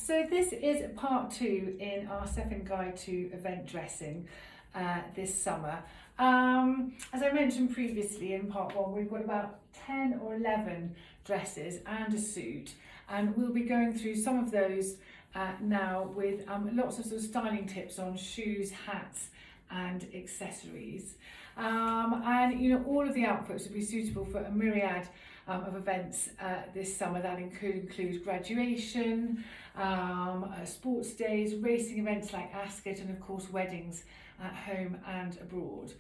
So this is part 2 in our Cefinn Guide to Event Dressing this summer. As I mentioned previously in part 1, we've got about 10 or 11 dresses and a suit, and we'll be going through some of those now with lots of sort of styling tips on shoes, hats and accessories. And you know, all of the outfits will be suitable for a myriad of events this summer. That could include graduation, sports days, racing events like Ascot, and of course weddings at home and abroad.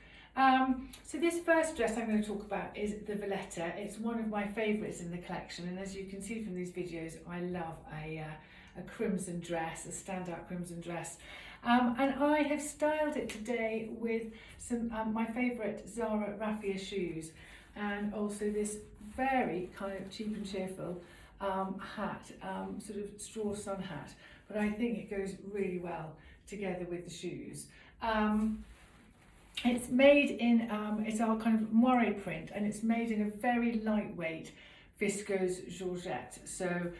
So this first dress I'm going to talk about is the Valletta. It's one of my favourites in the collection, and as you can see from these videos, I love a crimson dress, a standout crimson dress. And I have styled it today with some my favourite Zara raffia shoes, and also this very kind of cheap and cheerful hat, sort of straw sun hat, but I think it goes really well together with the shoes. It's made in, it's our kind of moire print, and it's made in a very lightweight viscose georgette, so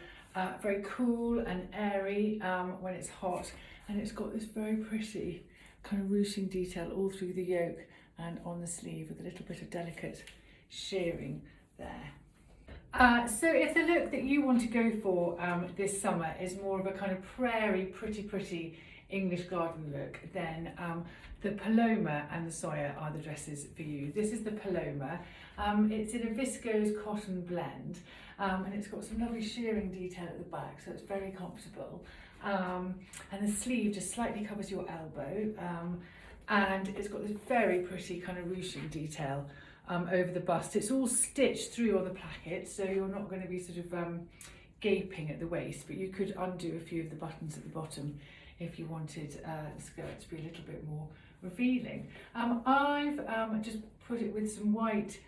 very cool and airy when it's hot, and it's got this very pretty kind of ruching detail all through the yoke and on the sleeve with a little bit of delicate shearing there. So if the look that you want to go for this summer is more of a kind of prairie, pretty English garden look, then the Paloma and the Soya are the dresses for you. This is the Paloma. It's in a viscose cotton blend, and it's got some lovely shearing detail at the back, so it's very comfortable. And the sleeve just slightly covers your elbow, and it's got this very pretty kind of ruching detail over the bust. It's all stitched through on the placket, so you're not going to be sort of gaping at the waist, but you could undo a few of the buttons at the bottom if you wanted the skirt to be a little bit more revealing. I've just put it with some white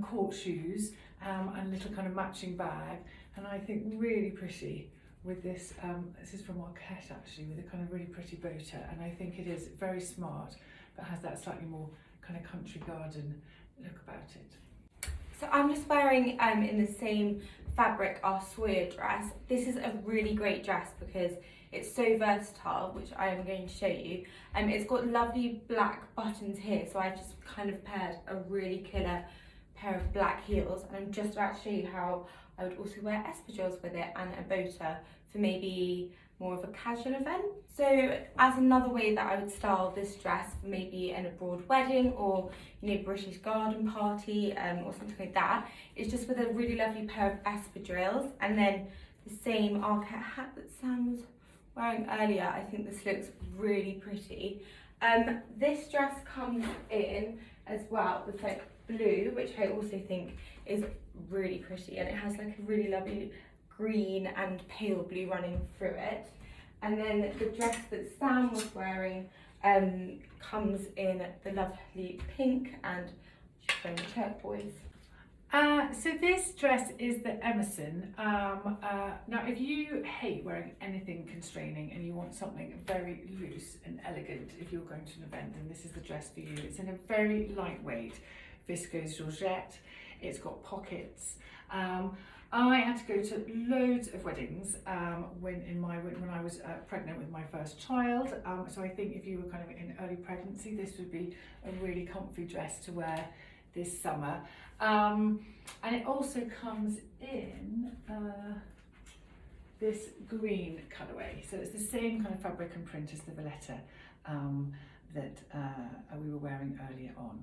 court shoes and a little kind of matching bag, and I think really pretty with this. This is from Marquette actually, with a kind of really pretty boater, and I think it is very smart, but has that slightly more kind of country garden look about it. So I'm just wearing in the same fabric our Soya dress. This is a really great dress because it's so versatile, which I am going to show you. It's got lovely black buttons here, so I've just kind of paired a really killer pair of black heels, and I'm just about to show you how I would also wear espadrilles with it and a boater for maybe more of a casual event. So as another way that I would style this dress for maybe an abroad wedding or, you know, British garden party or something like that, is just with a really lovely pair of espadrilles, and then the same Arquette hat that Sam was wearing earlier. I think this looks really pretty. This dress comes in as well with like blue, which I also think is really pretty, and it has like a really lovely green and pale blue running through it. And then the dress that Sam was wearing comes in the lovely pink and turquoise. So this dress is the Emerson. Now if you hate wearing anything constraining and you want something very loose and elegant if you're going to an event, then this is the dress for you. It's in a very lightweight viscose georgette. It's got pockets. I had to go to loads of weddings when I was pregnant with my first child. So I think if you were kind of in early pregnancy, this would be a really comfy dress to wear this summer. And it also comes in this green colourway. So it's the same kind of fabric and print as the Valletta that we were wearing earlier on.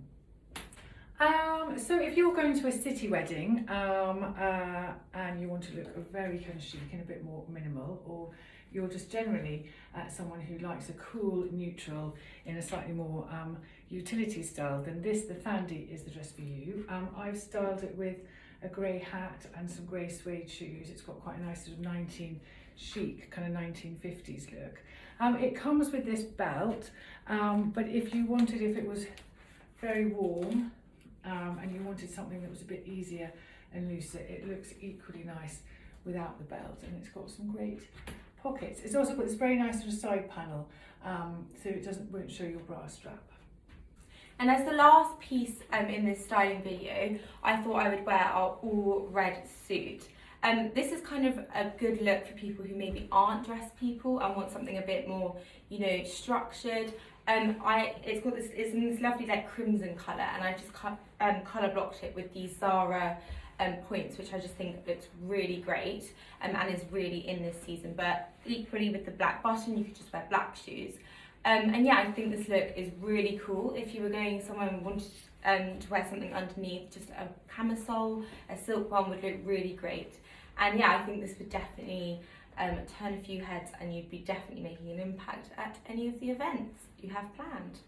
So if you're going to a city wedding and you want to look very kind of chic and a bit more minimal, or you're just generally someone who likes a cool neutral in a slightly more utility style, then the Thandi is the dress for you. I've styled it with a grey hat and some grey suede shoes. It's got quite a nice sort of chic kind of 1950s look. It comes with this belt, but if it was very warm, and you wanted something that was a bit easier and looser, it looks equally nice without the belt, and it's got some great pockets. It's also got this very nice sort of side panel, so it won't show your bra strap. And as the last piece in this styling video, I thought I would wear our all red suit. This is kind of a good look for people who maybe aren't dressed people and want something a bit more, you know, structured. It's in this lovely like crimson colour, and I just colour blocked it with these Zara points, which I just think looks really great and is really in this season. But equally with the black button, you could just wear black shoes. And yeah, I think this look is really cool. If you were going somewhere and wanted to wear something underneath, just a camisole, a silk one would look really great. And yeah, I think this would definitely turn a few heads, and you'd be definitely making an impact at any of the events you have planned.